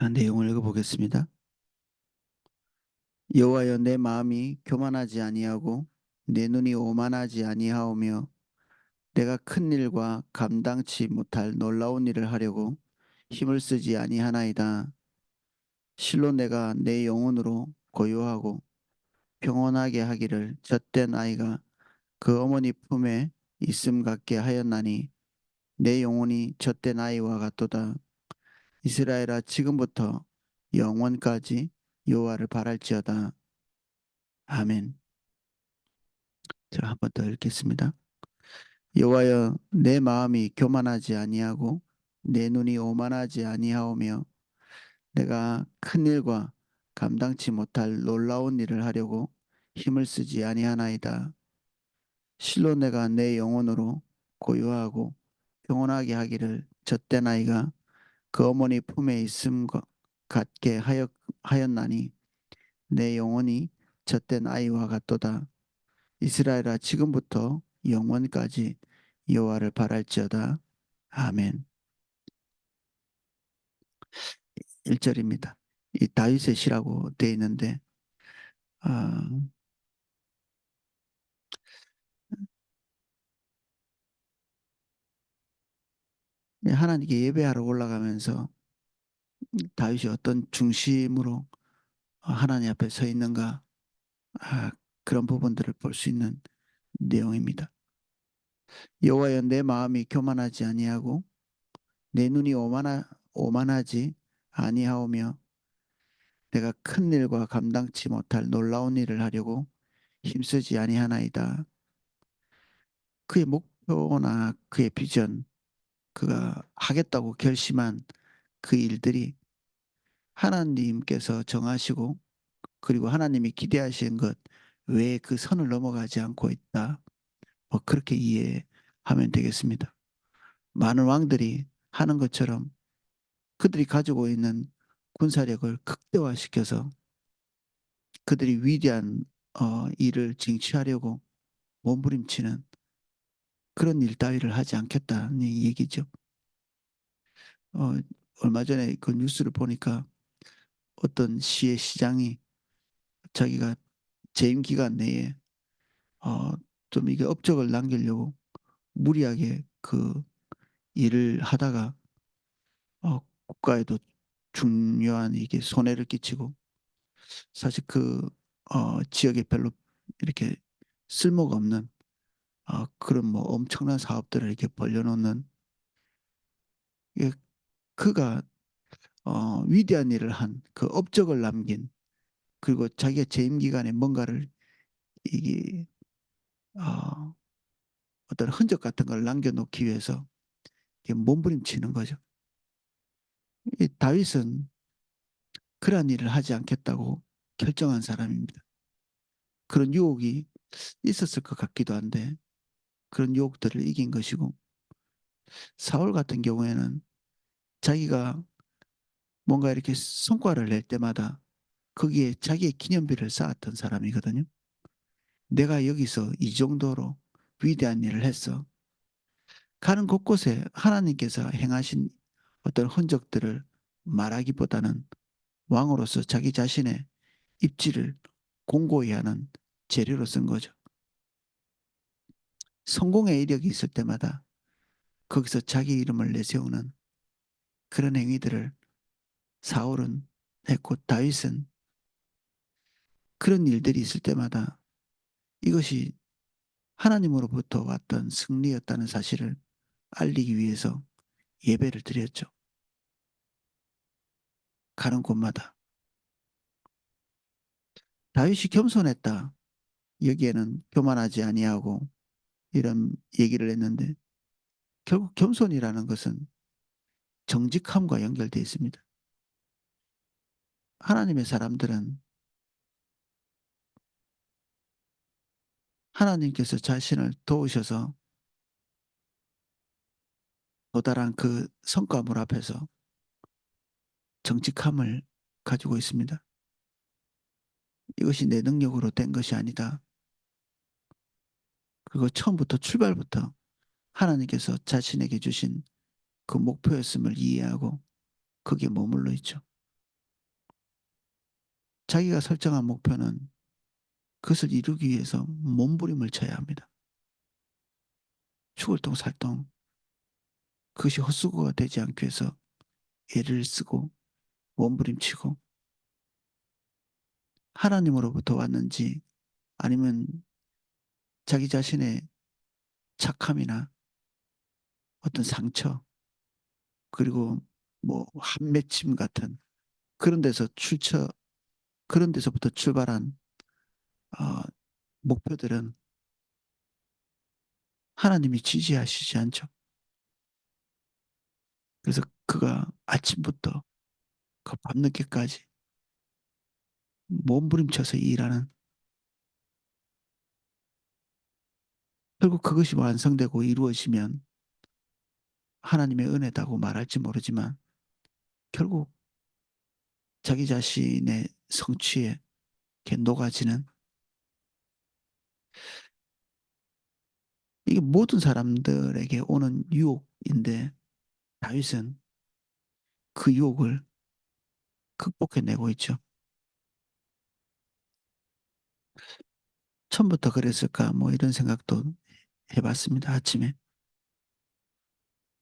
내용을 읽어보겠습니다. 여호와여, 내 마음이 교만하지 아니하고 내 눈이 오만하지 아니하오며 내가 큰 일과 감당치 못할 놀라운 일을 하려고 힘을 쓰지 아니하나이다. 실로 내가 내 영혼으로 고요하고 평온하게 하기를 젖된 아이가 그 어머니 품에 있음 같게 하였나니 내 영혼이 젖된 아이와 같도다. 이스라엘아, 지금부터 영원까지 여호와를 바랄지어다. 아멘. 제가 한 번 더 읽겠습니다. 여호와여, 내 마음이 교만하지 아니하고 내 눈이 오만하지 아니하오며 내가 큰 일과 감당치 못할 놀라운 일을 하려고 힘을 쓰지 아니하나이다. 실로 내가 내 영혼으로 고요하고 평온하게 하기를 젖된 아이가 그 어머니 품에 있음 같게 하였나니 내 영혼이 젖된 아이와 같도다. 이스라엘아, 지금부터 영원까지 여호와를 바랄지어다. 아멘. 1절입니다. 이 다윗의 시라고 되어 있는데 아, 하나님께 예배하러 올라가면서 다윗이 어떤 중심으로 하나님 앞에 서 있는가, 그런 부분들을 볼 수 있는 내용입니다. 여호와여, 내 마음이 교만하지 아니하고 내 눈이 오만하지 아니하오며 내가 큰 일과 감당치 못할 놀라운 일을 하려고 힘쓰지 아니하나이다. 그의 목표나 그의 비전, 그가 하겠다고 결심한 그 일들이 하나님께서 정하시고 그리고 하나님이 기대하신 것 외에 그 선을 넘어가지 않고 있다. 뭐 그렇게 이해하면 되겠습니다. 많은 왕들이 하는 것처럼 그들이 가지고 있는 군사력을 극대화시켜서 그들이 위대한 일을 쟁취하려고 몸부림치는 그런 일 따위를 하지 않겠다는 얘기죠. 어, 얼마 전에 그 뉴스를 보니까 어떤 시의 시장이 자기가 재임 기간 내에 어, 좀 이게 업적을 남기려고 무리하게 그 일을 하다가 국가에도 중요한 이게 손해를 끼치고 사실 그 지역에 별로 이렇게 쓸모가 없는 그런 뭐 엄청난 사업들을 이렇게 벌려놓는 예, 그가 위대한 일을 한 그 업적을 남긴 그리고 자기가 재임 기간에 뭔가를 이게 어, 어떤 흔적 같은 걸 남겨놓기 위해서 몸부림치는 거죠. 이 다윗은 그러한 일을 하지 않겠다고 결정한 사람입니다. 그런 유혹이 있었을 것 같기도 한데 그런 유혹들을 이긴 것이고 사울 같은 경우에는 자기가 뭔가 이렇게 성과를 낼 때마다 거기에 자기의 기념비를 쌓았던 사람이거든요. 내가 여기서 이 정도로 위대한 일을 했어. 가는 곳곳에 하나님께서 행하신 어떤 흔적들을 말하기보다는 왕으로서 자기 자신의 입지를 공고히 하는 재료로 쓴 거죠. 성공의 이력이 있을 때마다 거기서 자기 이름을 내세우는 그런 행위들을 사울은 했고 다윗은 그런 일들이 있을 때마다 이것이 하나님으로부터 왔던 승리였다는 사실을 알리기 위해서 예배를 드렸죠. 가는 곳마다. 다윗이 겸손했다. 여기에는 교만하지 아니하고 이런 얘기를 했는데 결국 겸손이라는 것은 정직함과 연결되어 있습니다. 하나님의 사람들은 하나님께서 자신을 도우셔서 도달한 그 성과물 앞에서 정직함을 가지고 있습니다. 이것이 내 능력으로 된 것이 아니다. 그리고 처음부터 출발부터 하나님께서 자신에게 주신 그 목표였음을 이해하고 거기에 머물러 있죠. 자기가 설정한 목표는 그것을 이루기 위해서 몸부림을 쳐야 합니다. 죽을 똥 살 똥 그것이 헛수고가 되지 않기 위해서 애를 쓰고 몸부림치고 하나님으로부터 왔는지 아니면 자기 자신의 착함이나 어떤 상처 그리고 뭐 한맺힘 같은 그런 데서 출처 그런 데서부터 출발한 어 목표들은 하나님이 지지하시지 않죠. 그래서 그가 아침부터 그 밤늦게까지 몸부림쳐서 일하는 결국 그것이 완성되고 이루어지면 하나님의 은혜다고 말할지 모르지만 결국 자기 자신의 성취에 이렇게 녹아지는 이게 모든 사람들에게 오는 유혹인데 다윗은 그 유혹을 극복해내고 있죠. 처음부터 그랬을까 뭐 이런 생각도 해 봤습니다 아침에.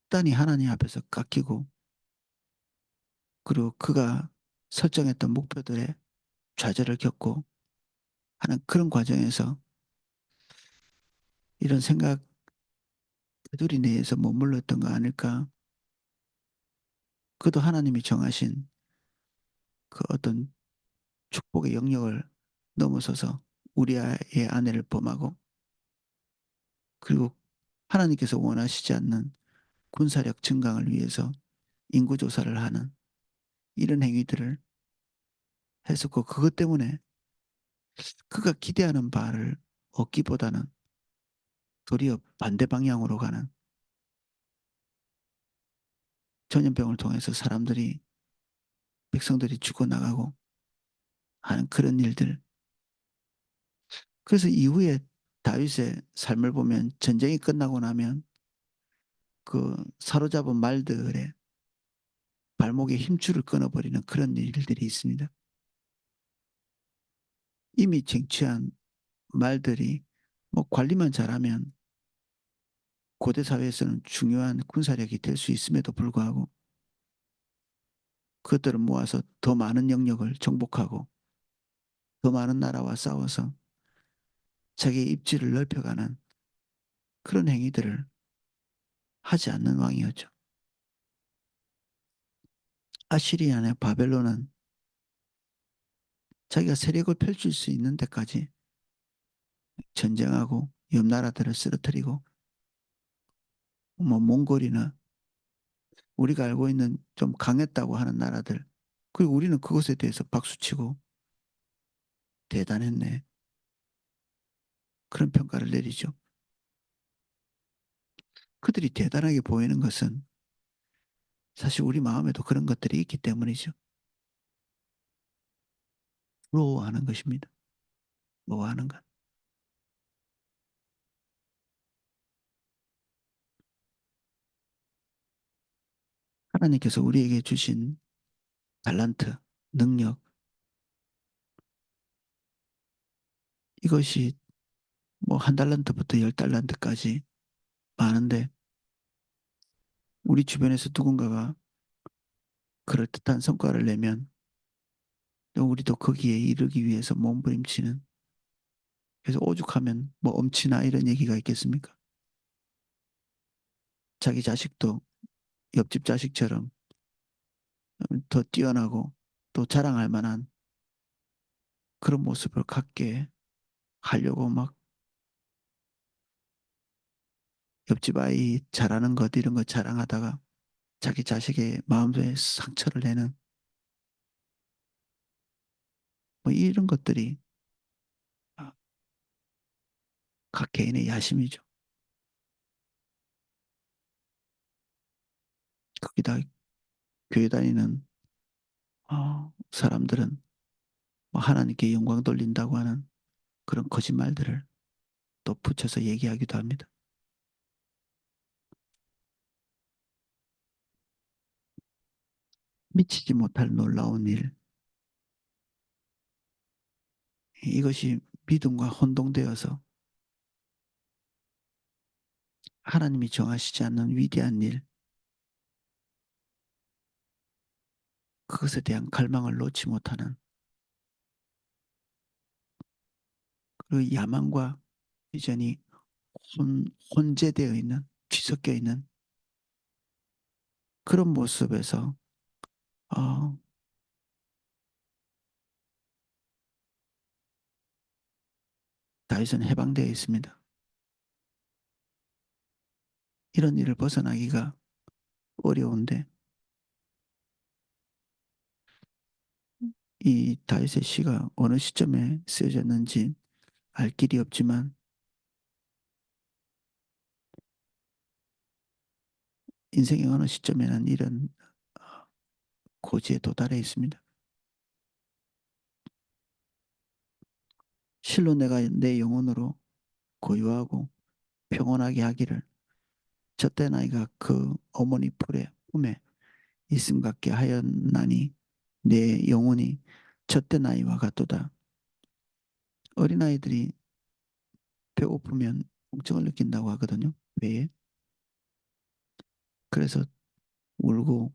단이 하나님 앞에서 깎이고 그리고 그가 설정했던 목표들에 좌절을 겪고 하는 그런 과정에서 이런 생각 테두리 내에서 머물렀던 거 아닐까. 그도 하나님이 정하신 그 어떤 축복의 영역을 넘어서서 우리아의 아내를 범하고 그리고 하나님께서 원하시지 않는 군사력 증강을 위해서 인구 조사를 하는 이런 행위들을 했었고 그것 때문에 그가 기대하는 바를 얻기보다는 도리어 반대 방향으로 가는 전염병을 통해서 사람들이 백성들이 죽어나가고 하는 그런 일들. 그래서 이후에 다윗의 삶을 보면 전쟁이 끝나고 나면 그 사로잡은 말들의 발목에 힘줄을 끊어버리는 그런 일들이 있습니다. 이미 쟁취한 말들이 뭐 관리만 잘하면 고대 사회에서는 중요한 군사력이 될 수 있음에도 불구하고 그것들을 모아서 더 많은 영역을 정복하고 더 많은 나라와 싸워서 자기의 입지를 넓혀가는 그런 행위들을 하지 않는 왕이었죠. 아시리아나 바벨론은 자기가 세력을 펼칠 수 있는 데까지 전쟁하고 옆 나라들을 쓰러뜨리고 뭐 몽골이나 우리가 알고 있는 좀 강했다고 하는 나라들 그리고 우리는 그것에 대해서 박수치고 대단했네 그런 평가를 내리죠. 그들이 대단하게 보이는 것은 사실 우리 마음에도 그런 것들이 있기 때문이죠. 부러워하는 것입니다. 부러워하는 것. 하나님께서 우리에게 주신 달란트, 능력 이것이 뭐 한 달란트부터 열 달란트까지 많은데 우리 주변에서 누군가가 그럴듯한 성과를 내면 또 우리도 거기에 이르기 위해서 몸부림치는 그래서 오죽하면 뭐 엄치나 이런 얘기가 있겠습니까? 자기 자식도 옆집 자식처럼 더 뛰어나고 또 자랑할 만한 그런 모습을 갖게 하려고 막 옆집 아이 잘하는 것 이런 거 자랑하다가 자기 자식의 마음에 상처를 내는 뭐 이런 것들이 아, 각 개인의 야심이죠. 거기다 교회 다니는 사람들은 뭐 하나님께 영광 돌린다고 하는 그런 거짓말들을 또 붙여서 얘기하기도 합니다. 미치지 못할 놀라운 일. 이것이 믿음과 혼동되어서 하나님이 정하시지 않는 위대한 일, 그것에 대한 갈망을 놓지 못하는 그 야망과 비전이 혼재되어 있는, 뒤섞여 있는 그런 모습에서 어, 다윗은 해방되어 있습니다. 이런 일을 벗어나기가 어려운데 이 다윗의 시가 어느 시점에 쓰여졌는지 알 길이 없지만 인생의 어느 시점에는 이런 고지에 도달해 있습니다. 실로 내가 내 영혼으로 고요하고 평온하게 하기를 젖된 아이가 그 어머니 품에 있음 같게 하였나니 내 영혼이 젖된 아이와 같도다. 어린아이들이 배고프면 통증을 느낀다고 하거든요. 배에. 그래서 울고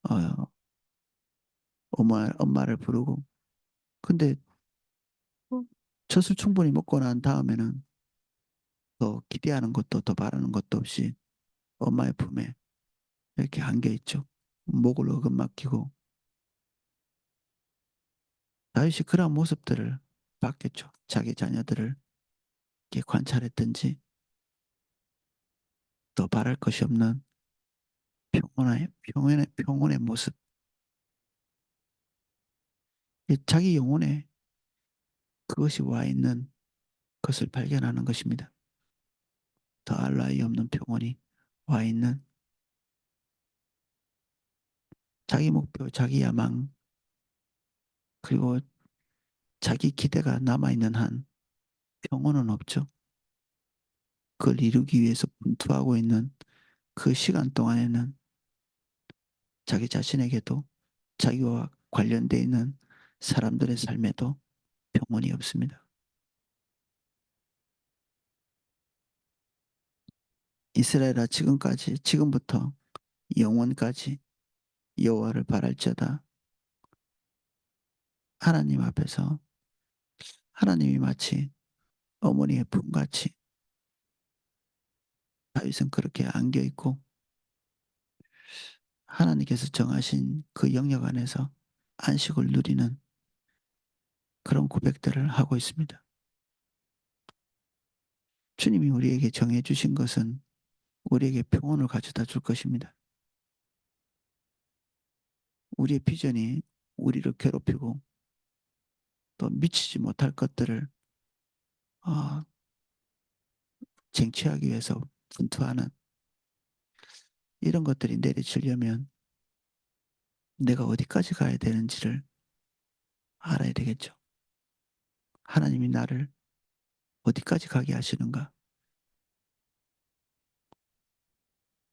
어, 엄마를 부르고 근데 젖을 충분히 먹고 난 다음에는 더 기대하는 것도 더 바라는 것도 없이 엄마의 품에 이렇게 안겨 있죠. 목을 어긋막히고 다윗이 그러한 모습들을 봤겠죠. 자기 자녀들을 이렇게 관찰했든지 더 바랄 것이 없는 평온의 모습. 자기 영혼에 그것이 와 있는 것을 발견하는 것입니다. 더할 나위 없는 평온이 와 있는 자기 목표, 자기 야망, 그리고 자기 기대가 남아있는 한 평온은 없죠. 그걸 이루기 위해서 분투하고 있는 그 시간 동안에는 자기 자신에게도 자기와 관련되어 있는 사람들의 삶에도 평온이 없습니다. 이스라엘아 지금부터 영원까지 여호와를 바랄지어다. 하나님 앞에서 하나님이 마치 어머니의 품같이 다윗은 그렇게 안겨 있고 하나님께서 정하신 그 영역 안에서 안식을 누리는 그런 고백들을 하고 있습니다. 주님이 우리에게 정해 주신 것은 우리에게 평온을 가져다 줄 것입니다. 우리의 비전이 우리를 괴롭히고 또 미치지 못할 것들을 어, 쟁취하기 위해서 분투하는 이런 것들이 내리치려면 내가 어디까지 가야 되는지를 알아야 되겠죠. 하나님이 나를 어디까지 가게 하시는가?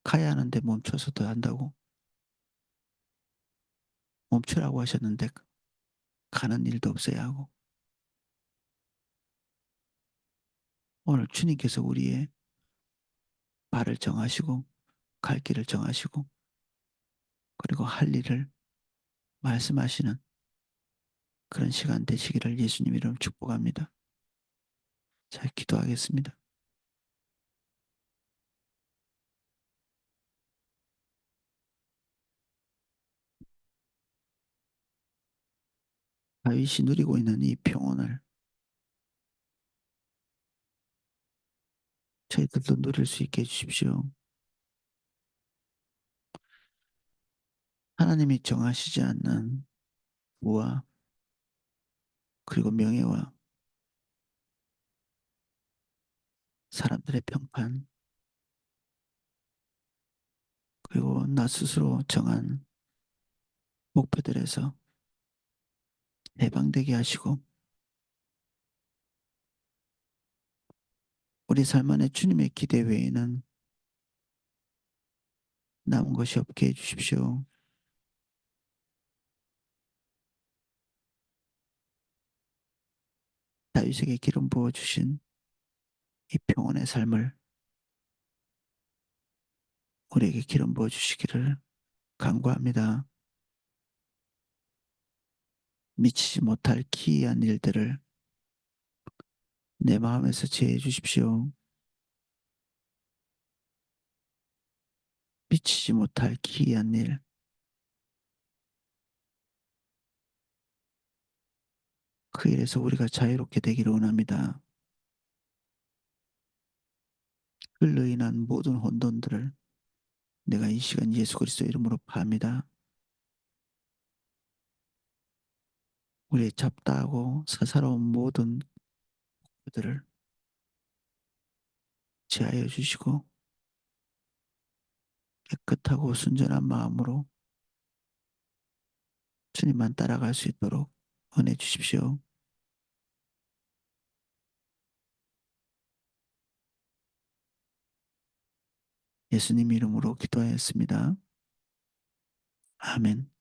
가야 하는데 멈춰서도 한다고 멈추라고 하셨는데 가는 일도 없어야 하고 오늘 주님께서 우리의 발을 정하시고 갈 길을 정하시고 그리고 할 일을 말씀하시는 그런 시간 되시기를 예수님 이름 축복합니다. 자, 기도하겠습니다. 다윗이 누리고 있는 이 평온을 저희들도 누릴 수 있게 해주십시오. 하나님이 정하시지 않는 부와 그리고 명예와 사람들의 평판 그리고 나 스스로 정한 목표들에서 해방되게 하시고 우리 삶 안에 주님의 기대 외에는 남은 것이 없게 해주십시오. 다윗에게 기름 부어 주신 이 평온의 삶을 우리에게 기름 부어 주시기를 간구합니다. 미치지 못할 기이한 일들을 내 마음에서 제해 주십시오. 미치지 못할 기이한 일, 그 일에서 우리가 자유롭게 되기를 원합니다. 그로 인한 모든 혼돈들을 내가 이 시간 예수 그리스도 이름으로 파합니다. 우리의 잡다하고 사사로운 모든 것들을 제하여 주시고 깨끗하고 순전한 마음으로 주님만 따라갈 수 있도록 은혜 주십시오. 예수님 이름으로 기도하였습니다. 아멘.